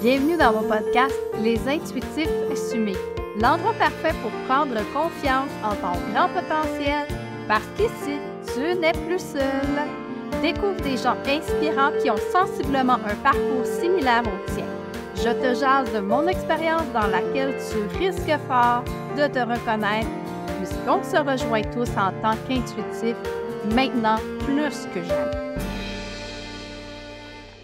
Bienvenue dans mon podcast Les Intuitifs Assumés, l'endroit parfait pour prendre confiance en ton grand potentiel, parce qu'ici, tu n'es plus seul. Découvre des gens inspirants qui ont sensiblement un parcours similaire au tien. Je te jase de mon expérience dans laquelle tu risques fort de te reconnaître, puisqu'on se rejoint tous en tant qu'intuitifs, maintenant plus que jamais.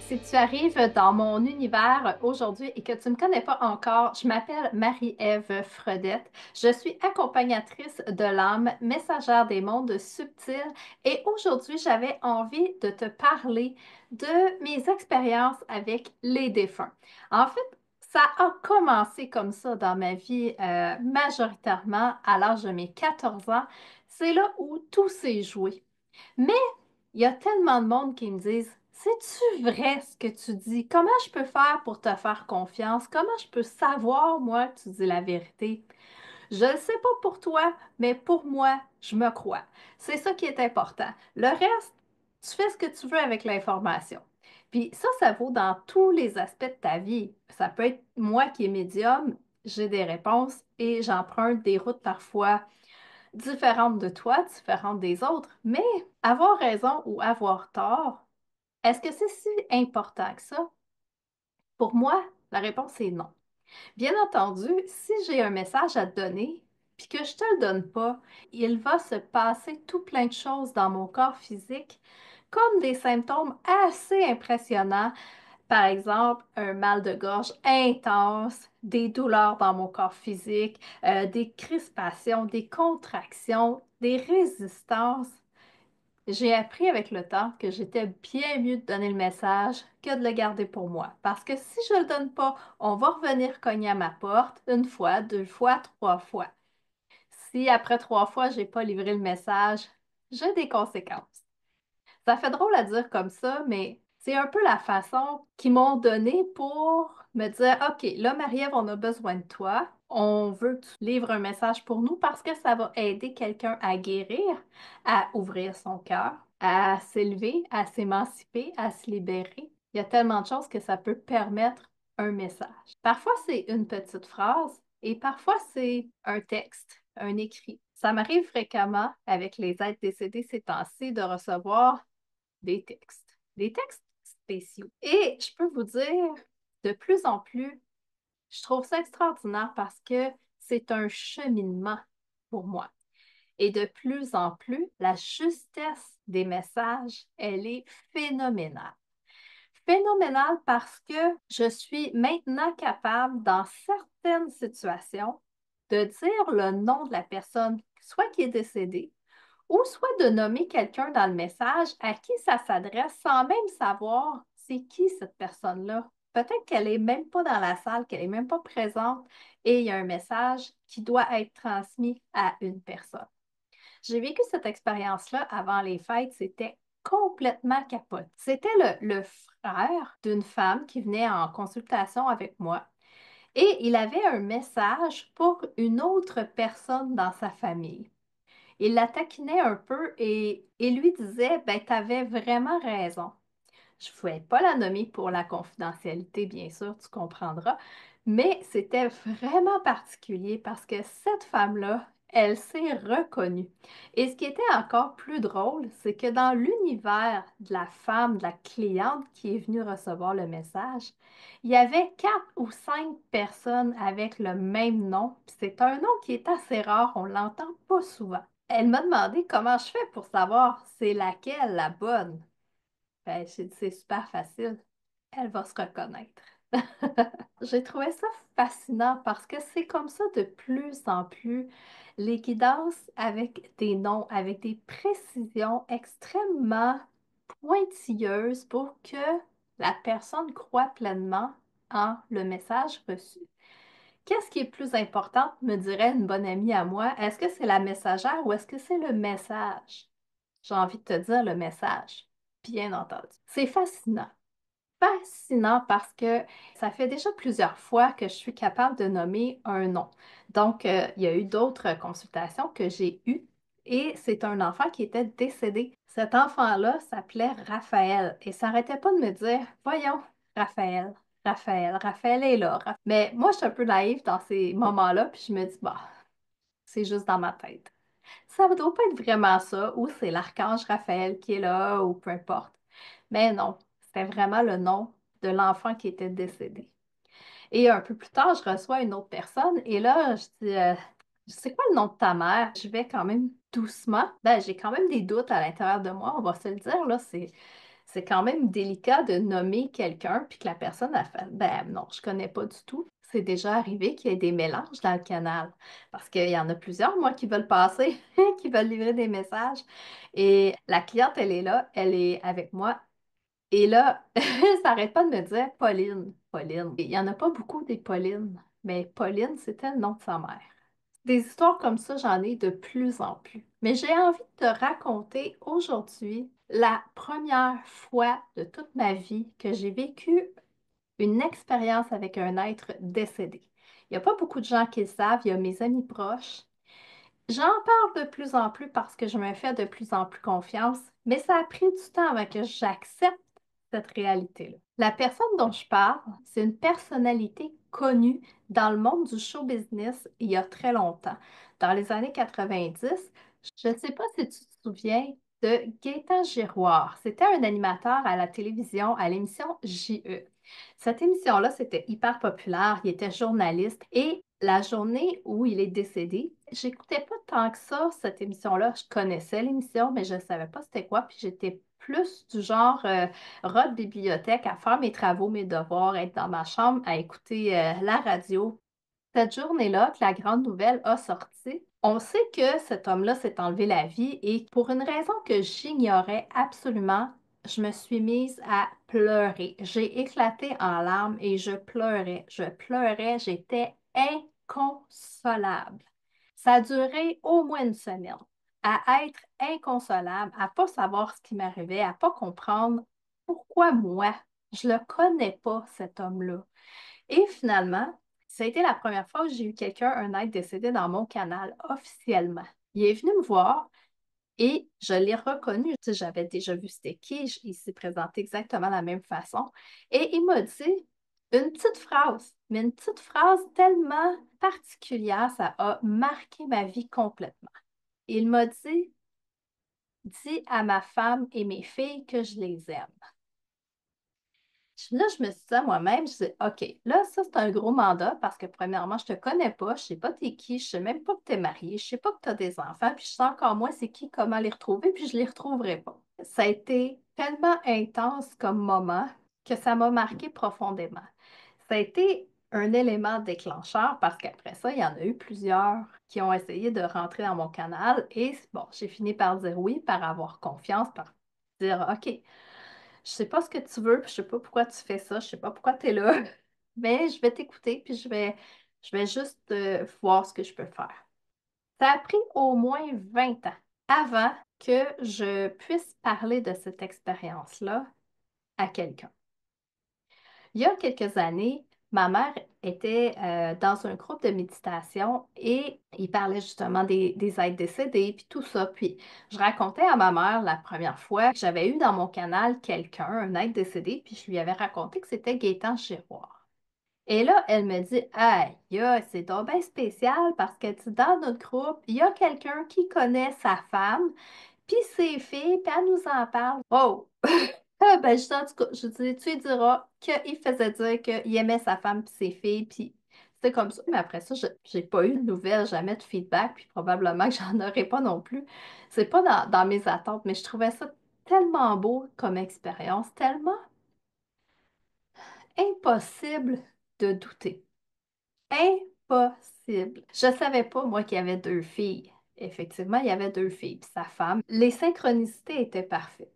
Si tu arrives dans mon univers aujourd'hui et que tu ne me connais pas encore, je m'appelle Marie-Ève Fredette. Je suis accompagnatrice de l'âme, messagère des mondes subtils et aujourd'hui, j'avais envie de te parler de mes expériences avec les défunts. En fait, ça a commencé comme ça dans ma vie, majoritairement à l'âge de mes 14 ans. C'est là où tout s'est joué. Mais il y a tellement de monde qui me disent, c'est-tu vrai ce que tu dis? Comment je peux faire pour te faire confiance? Comment je peux savoir, moi, que tu dis la vérité? Je ne sais pas pour toi, mais pour moi, je me crois. C'est ça qui est important. Le reste, tu fais ce que tu veux avec l'information. Puis ça vaut dans tous les aspects de ta vie. Ça peut être moi qui est médium, j'ai des réponses et j'emprunte des routes parfois différentes de toi, différentes des autres, mais avoir raison ou avoir tort, est-ce que c'est si important que ça? Pour moi, la réponse est non. Bien entendu, si j'ai un message à te donner, puis que je te le donne pas, il va se passer tout plein de choses dans mon corps physique, comme des symptômes assez impressionnants. Par exemple, un mal de gorge intense, des douleurs dans mon corps physique, des crispations, des contractions, des résistances. J'ai appris avec le temps que j'étais bien mieux de donner le message que de le garder pour moi. Parce que si je ne le donne pas, on va revenir cogner à ma porte une fois, deux fois, trois fois. Si après trois fois, je n'ai pas livré le message, j'ai des conséquences. Ça fait drôle à dire comme ça, mais c'est un peu la façon qu'ils m'ont donnée pour me dire, OK, là, Marie-Ève, on a besoin de toi. On veut que tu livres un message pour nous parce que ça va aider quelqu'un à guérir, à ouvrir son cœur, à s'élever, à s'émanciper, à se libérer. Il y a tellement de choses que ça peut permettre un message. Parfois, c'est une petite phrase et parfois, c'est un texte, un écrit. Ça m'arrive fréquemment avec les êtres décédés ces temps-ci de recevoir des textes spéciaux. Et je peux vous dire, de plus en plus, je trouve ça extraordinaire parce que c'est un cheminement pour moi. Et de plus en plus, la justesse des messages, elle est phénoménale. Phénoménale parce que je suis maintenant capable, dans certaines situations, de dire le nom de la personne, soit qui est décédée, ou soit de nommer quelqu'un dans le message à qui ça s'adresse sans même savoir c'est qui cette personne-là. Peut-être qu'elle n'est même pas dans la salle, qu'elle n'est même pas présente et il y a un message qui doit être transmis à une personne. J'ai vécu cette expérience-là avant les fêtes, c'était complètement capote. C'était le frère d'une femme qui venait en consultation avec moi et il avait un message pour une autre personne dans sa famille. Il la taquinait un peu et lui disait, ben, t'avais vraiment raison. Je ne pouvais pas la nommer pour la confidentialité, bien sûr, tu comprendras, mais c'était vraiment particulier parce que cette femme-là, elle s'est reconnue. Et ce qui était encore plus drôle, c'est que dans l'univers de la femme, de la cliente qui est venue recevoir le message, il y avait quatre ou cinq personnes avec le même nom. Puis c'est un nom qui est assez rare, on l'entend pas souvent. Elle m'a demandé comment je fais pour savoir c'est laquelle la bonne. Ben, j'ai dit, c'est super facile. Elle va se reconnaître. J'ai trouvé ça fascinant parce que c'est comme ça de plus en plus. Les guidances avec des noms, avec des précisions extrêmement pointilleuses pour que la personne croit pleinement en le message reçu. Qu'est-ce qui est plus important, me dirait une bonne amie à moi? Est-ce que c'est la messagère ou est-ce que c'est le message? J'ai envie de te dire le message, bien entendu. C'est fascinant. Fascinant parce que ça fait déjà plusieurs fois que je suis capable de nommer un nom. Donc, il y a eu d'autres consultations que j'ai eues et c'est un enfant qui était décédé. Cet enfant-là s'appelait Raphaël et ça n'arrêtait pas de me dire, voyons, Raphaël. Raphaël. Raphaël est là. Mais moi, je suis un peu naïve dans ces moments-là, puis je me dis, bah, c'est juste dans ma tête. Ça ne doit pas être vraiment ça, ou c'est l'archange Raphaël qui est là, ou peu importe. Mais non, c'était vraiment le nom de l'enfant qui était décédé. Et un peu plus tard, je reçois une autre personne et là, je dis, c'est quoi le nom de ta mère? Je vais quand même doucement. Ben, j'ai quand même des doutes à l'intérieur de moi, on va se le dire, là, c'est quand même délicat de nommer quelqu'un puis que la personne a fait, ben non, je connais pas du tout. C'est déjà arrivé qu'il y ait des mélanges dans le canal parce qu'il y en a plusieurs, moi, qui veulent passer, qui veulent livrer des messages. Et la cliente, elle est là, elle est avec moi et là, ça n'arrête pas de me dire Pauline, Pauline. Il n'y en a pas beaucoup des Paulines, mais Pauline, c'était le nom de sa mère. Des histoires comme ça, j'en ai de plus en plus. Mais j'ai envie de te raconter aujourd'hui la première fois de toute ma vie que j'ai vécu une expérience avec un être décédé. Il n'y a pas beaucoup de gens qui le savent, il y a mes amis proches. J'en parle de plus en plus parce que je me fais de plus en plus confiance, mais ça a pris du temps avant que j'accepte cette réalité-là. La personne dont je parle, c'est une personnalité connue dans le monde du show business il y a très longtemps. Dans les années 90, je ne sais pas si tu te souviens de Gaétan Giroir. C'était un animateur à la télévision à l'émission JE. Cette émission-là, c'était hyper populaire. Il était journaliste et la journée où il est décédé, j'écoutais pas tant que ça cette émission-là. Je connaissais l'émission, mais je ne savais pas c'était quoi. Puis j'étais plus du genre rat de bibliothèque à faire mes travaux, mes devoirs, être dans ma chambre, à écouter la radio. Cette journée-là, que la grande nouvelle a sorti, on sait que cet homme-là s'est enlevé la vie et pour une raison que j'ignorais absolument, je me suis mise à pleurer. J'ai éclaté en larmes et je pleurais, j'étais inconsolable. Ça a duré au moins une semaine à être inconsolable, à pas savoir ce qui m'arrivait, à pas comprendre pourquoi moi, je le connais pas, cet homme-là. Et finalement, ça a été la première fois où j'ai eu quelqu'un, un être décédé dans mon canal officiellement. Il est venu me voir et je l'ai reconnu. Tu sais, j'avais déjà vu c'était qui, il s'est présenté exactement de la même façon. Et il m'a dit une petite phrase, mais une petite phrase tellement particulière, ça a marqué ma vie complètement. Il m'a dit, dis à ma femme et mes filles que je les aime. Là, je me suis dit à moi-même, je dis, OK, là, ça, c'est un gros mandat parce que, premièrement, je te connais pas, je sais pas t'es qui, je sais même pas que t'es marié, je sais pas que t'as des enfants, puis je sais encore moins c'est qui, comment les retrouver, puis je les retrouverai pas. Ça a été tellement intense comme moment que ça m'a marqué profondément. Ça a été un élément déclencheur parce qu'après ça, il y en a eu plusieurs qui ont essayé de rentrer dans mon canal et bon, j'ai fini par dire oui, par avoir confiance, par dire, OK. Je sais pas ce que tu veux, puis je sais pas pourquoi tu fais ça, je sais pas pourquoi tu es là, mais je vais t'écouter, puis je vais juste voir ce que je peux faire. Ça a pris au moins 20 ans avant que je puisse parler de cette expérience-là à quelqu'un. Il y a quelques années, ma mère était dans un groupe de méditation et il parlait justement des êtres décédés, puis tout ça. Puis je racontais à ma mère la première fois que j'avais eu dans mon canal quelqu'un, un être décédé, puis je lui avais raconté que c'était Gaétan Giroir. Et là, elle me dit, aïe, c'est donc bien spécial parce que dans notre groupe, il y a quelqu'un qui connaît sa femme, puis ses filles, puis elle nous en parle. Oh! Ah, ben, je, en tout cas, je dis, tu lui diras qu'il faisait dire qu'il aimait sa femme et ses filles, puis c'est comme ça. Mais après ça, je j'ai pas eu de nouvelles, jamais de feedback, puis probablement que j'en aurai pas non plus. C'est pas dans mes attentes, mais je trouvais ça tellement beau comme expérience, tellement impossible de douter. Impossible. Je savais pas, moi, qu'il y avait deux filles. Effectivement, il y avait deux filles, puis sa femme. Les synchronicités étaient parfaites.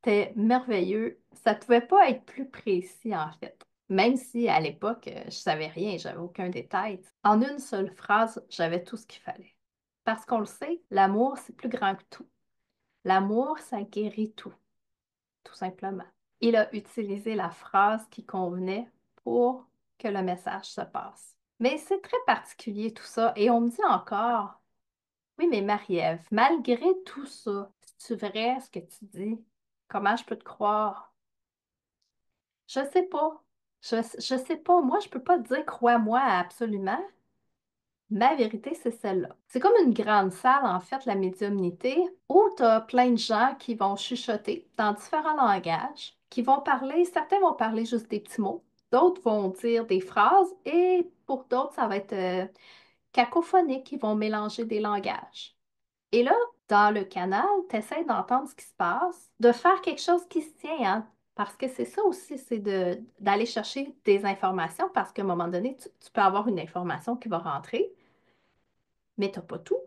C'était merveilleux. Ça pouvait pas être plus précis, en fait. Même si, à l'époque, je savais rien, j'avais aucun détail. En une seule phrase, j'avais tout ce qu'il fallait. Parce qu'on le sait, l'amour, c'est plus grand que tout. L'amour, ça guérit tout simplement. Il a utilisé la phrase qui convenait pour que le message se passe. Mais c'est très particulier tout ça. Et on me dit encore, oui, mais Marie-Ève, malgré tout ça, c'est vrai ce que tu dis? Comment je peux te croire? Je sais pas. Je sais pas, moi, je peux pas te dire crois-moi absolument. Ma vérité, c'est celle-là. C'est comme une grande salle, en fait, la médiumnité, où tu as plein de gens qui vont chuchoter dans différents langages, qui vont parler, certains vont parler juste des petits mots, d'autres vont dire des phrases, et pour d'autres, ça va être cacophonique, ils vont mélanger des langages. Et là, dans le canal, tu essaies d'entendre ce qui se passe, de faire quelque chose qui se tient, hein, parce que c'est ça aussi, c'est d'aller chercher des informations, parce qu'à un moment donné, tu peux avoir une information qui va rentrer, mais tu n'as pas tout.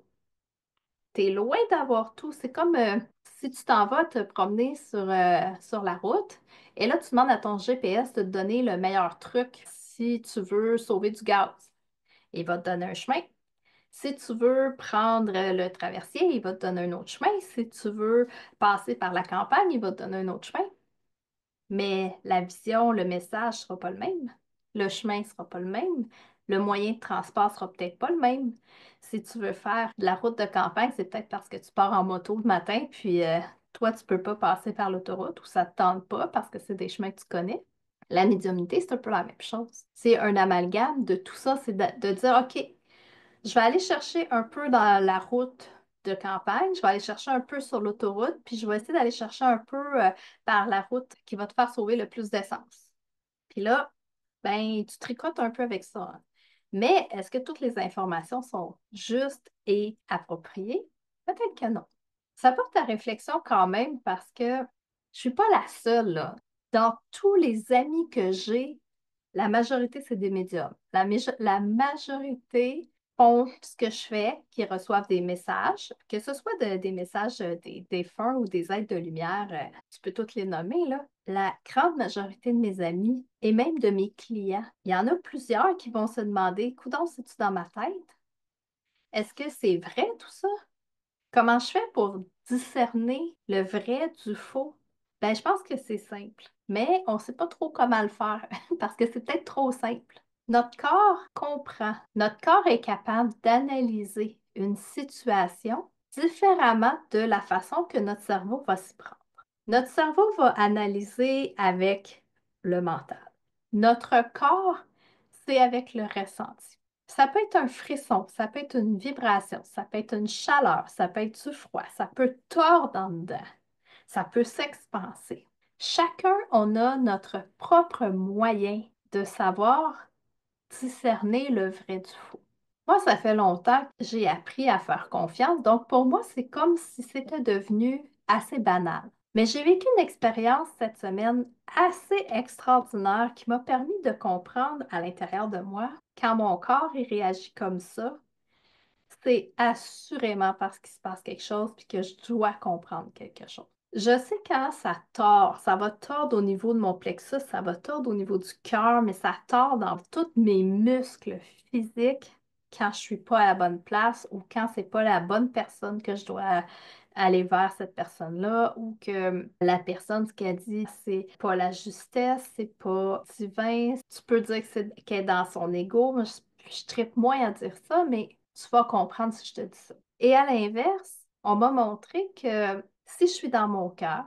Tu es loin d'avoir tout. C'est comme si tu t'en vas te promener sur la route, et là, tu demandes à ton GPS de te donner le meilleur truc si tu veux sauver du gaz. Il va te donner un chemin. Si tu veux prendre le traversier, il va te donner un autre chemin. Si tu veux passer par la campagne, il va te donner un autre chemin. Mais la vision, le message sera pas le même. Le chemin sera pas le même. Le moyen de transport sera peut-être pas le même. Si tu veux faire de la route de campagne, c'est peut-être parce que tu pars en moto le matin, puis toi, tu peux pas passer par l'autoroute ou ça te tente pas parce que c'est des chemins que tu connais. La médiumnité, c'est un peu la même chose. C'est un amalgame de tout ça, c'est de dire, OK, je vais aller chercher un peu dans la route de campagne, je vais aller chercher un peu sur l'autoroute, puis je vais essayer d'aller chercher un peu par la route qui va te faire sauver le plus d'essence. Puis là, ben, tu tricotes un peu avec ça, hein. Mais est-ce que toutes les informations sont justes et appropriées? Peut-être que non. Ça porte à réflexion quand même parce que je suis pas la seule, là. Dans tous les amis que j'ai, la majorité, c'est des médiums. La majorité font ce que je fais, qui reçoivent des messages, que ce soit des messages des défunts ou des êtres de lumière, tu peux toutes les nommer, là. La grande majorité de mes amis et même de mes clients, il y en a plusieurs qui vont se demander, coudonc, c'est-tu dans ma tête? Est-ce que c'est vrai tout ça? Comment je fais pour discerner le vrai du faux? Ben, je pense que c'est simple, mais on ne sait pas trop comment le faire parce que c'est peut-être trop simple. Notre corps comprend. Notre corps est capable d'analyser une situation différemment de la façon que notre cerveau va s'y prendre. Notre cerveau va analyser avec le mental. Notre corps, c'est avec le ressenti. Ça peut être un frisson, ça peut être une vibration, ça peut être une chaleur, ça peut être du froid, ça peut tordre en dedans, ça peut s'expanser. Chacun, on a notre propre moyen de savoir discerner le vrai du faux. Moi, ça fait longtemps que j'ai appris à faire confiance, donc pour moi, c'est comme si c'était devenu assez banal. Mais j'ai vécu une expérience cette semaine assez extraordinaire qui m'a permis de comprendre à l'intérieur de moi, quand mon corps il réagit comme ça, c'est assurément parce qu'il se passe quelque chose puis que je dois comprendre quelque chose. Je sais quand ça tord, ça va tordre au niveau de mon plexus, ça va tordre au niveau du cœur, mais ça tord dans tous mes muscles physiques quand je suis pas à la bonne place ou quand c'est pas la bonne personne que je dois aller vers cette personne-là ou que la personne, ce qu'elle dit, c'est pas la justesse, c'est pas divin. Tu peux dire que qu'elle est dans son ego. Moi, je trippe moins à dire ça, mais tu vas comprendre si je te dis ça. Et à l'inverse, on m'a montré que si je suis dans mon cœur,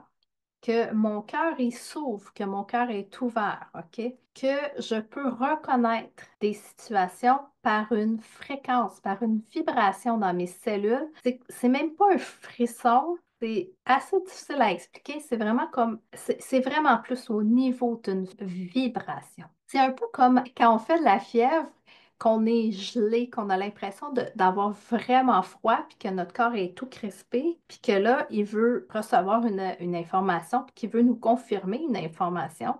que mon cœur il s'ouvre, que mon cœur est ouvert, OK? Que je peux reconnaître des situations par une fréquence, par une vibration dans mes cellules. C'est même pas un frisson, c'est assez difficile à expliquer. C'est vraiment comme, c'est vraiment plus au niveau d'une vibration. C'est un peu comme quand on fait de la fièvre, qu'on est gelé, qu'on a l'impression d'avoir vraiment froid, puis que notre corps est tout crispé, puis que là, il veut recevoir une information, puis qu'il veut nous confirmer une information.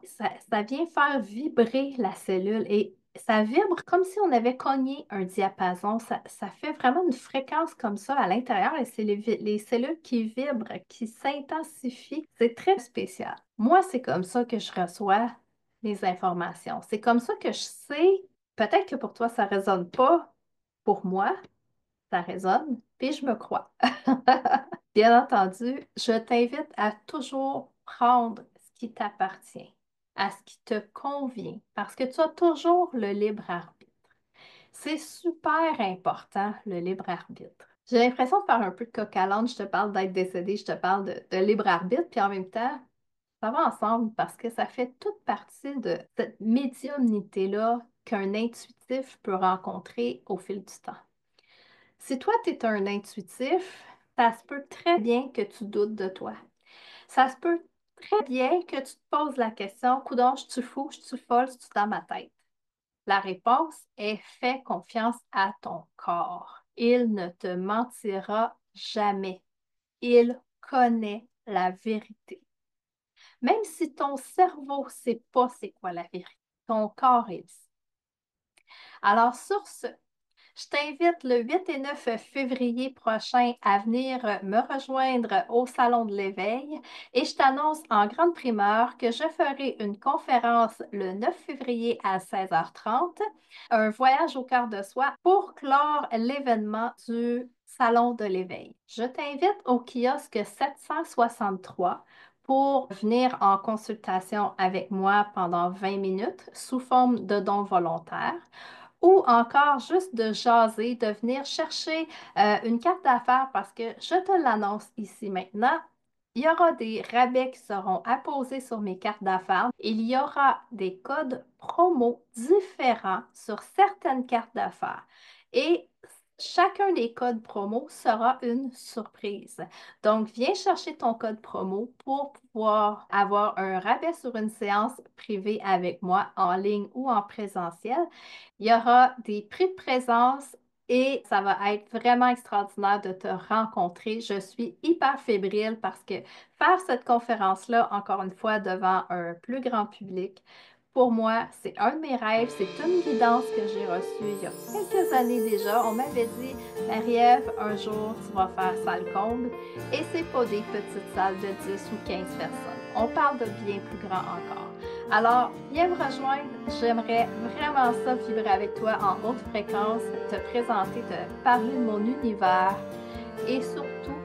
Ça vient faire vibrer la cellule et ça vibre comme si on avait cogné un diapason. Ça fait vraiment une fréquence comme ça à l'intérieur et c'est les cellules qui vibrent, qui s'intensifient. C'est très spécial. Moi, c'est comme ça que je reçois les informations. C'est comme ça que je sais. Peut-être que pour toi, ça résonne pas. Pour moi, ça résonne, puis je me crois. Bien entendu, je t'invite à toujours prendre ce qui t'appartient, à ce qui te convient, parce que tu as toujours le libre arbitre. C'est super important, le libre arbitre. J'ai l'impression de faire un peu de coq à l'âne. Je te parle d'être décédé, je te parle de libre arbitre, puis en même temps, Ça va ensemble parce que ça fait toute partie de cette médiumnité-là qu'un intuitif peut rencontrer au fil du temps. Si toi, tu es un intuitif, ça se peut très bien que tu doutes de toi. Ça se peut très bien que tu te poses la question, coudonc, je suis fou, je suis folle, je suis dans ma tête. La réponse est fais confiance à ton corps. Il ne te mentira jamais. Il connaît la vérité. Même si ton cerveau ne sait pas c'est quoi la vérité, ton corps est dit. Alors sur ce, je t'invite le 8 et 9 février prochain à venir me rejoindre au Salon de l'Éveil et je t'annonce en grande primeur que je ferai une conférence le 9 février à 16h30, un voyage au cœur de soi pour clore l'événement du Salon de l'Éveil. Je t'invite au kiosque 763 pour venir en consultation avec moi pendant 20 minutes sous forme de don volontaire ou encore juste de jaser, de venir chercher une carte d'affaires parce que je te l'annonce ici maintenant. Il y aura des rabais qui seront apposés sur mes cartes d'affaires. Il y aura des codes promo différents sur certaines cartes d'affaires. Et chacun des codes promo sera une surprise. Donc, viens chercher ton code promo pour pouvoir avoir un rabais sur une séance privée avec moi en ligne ou en présentiel. Il y aura des prix de présence et ça va être vraiment extraordinaire de te rencontrer. Je suis hyper fébrile parce que faire cette conférence-là, encore une fois, devant un plus grand public, pour moi, c'est un de mes rêves. C'est une guidance que j'ai reçue il y a quelques années déjà. On m'avait dit, Marie-Ève, un jour, tu vas faire salle comble. Et c'est pas des petites salles de 10 ou 15 personnes. On parle de bien plus grand encore. Alors, viens me rejoindre. J'aimerais vraiment ça vibrer avec toi en haute fréquence, te présenter, te parler de mon univers et surtout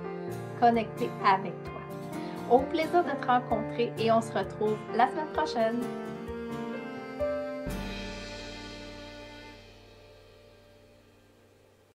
connecter avec toi. Au plaisir de te rencontrer et on se retrouve la semaine prochaine.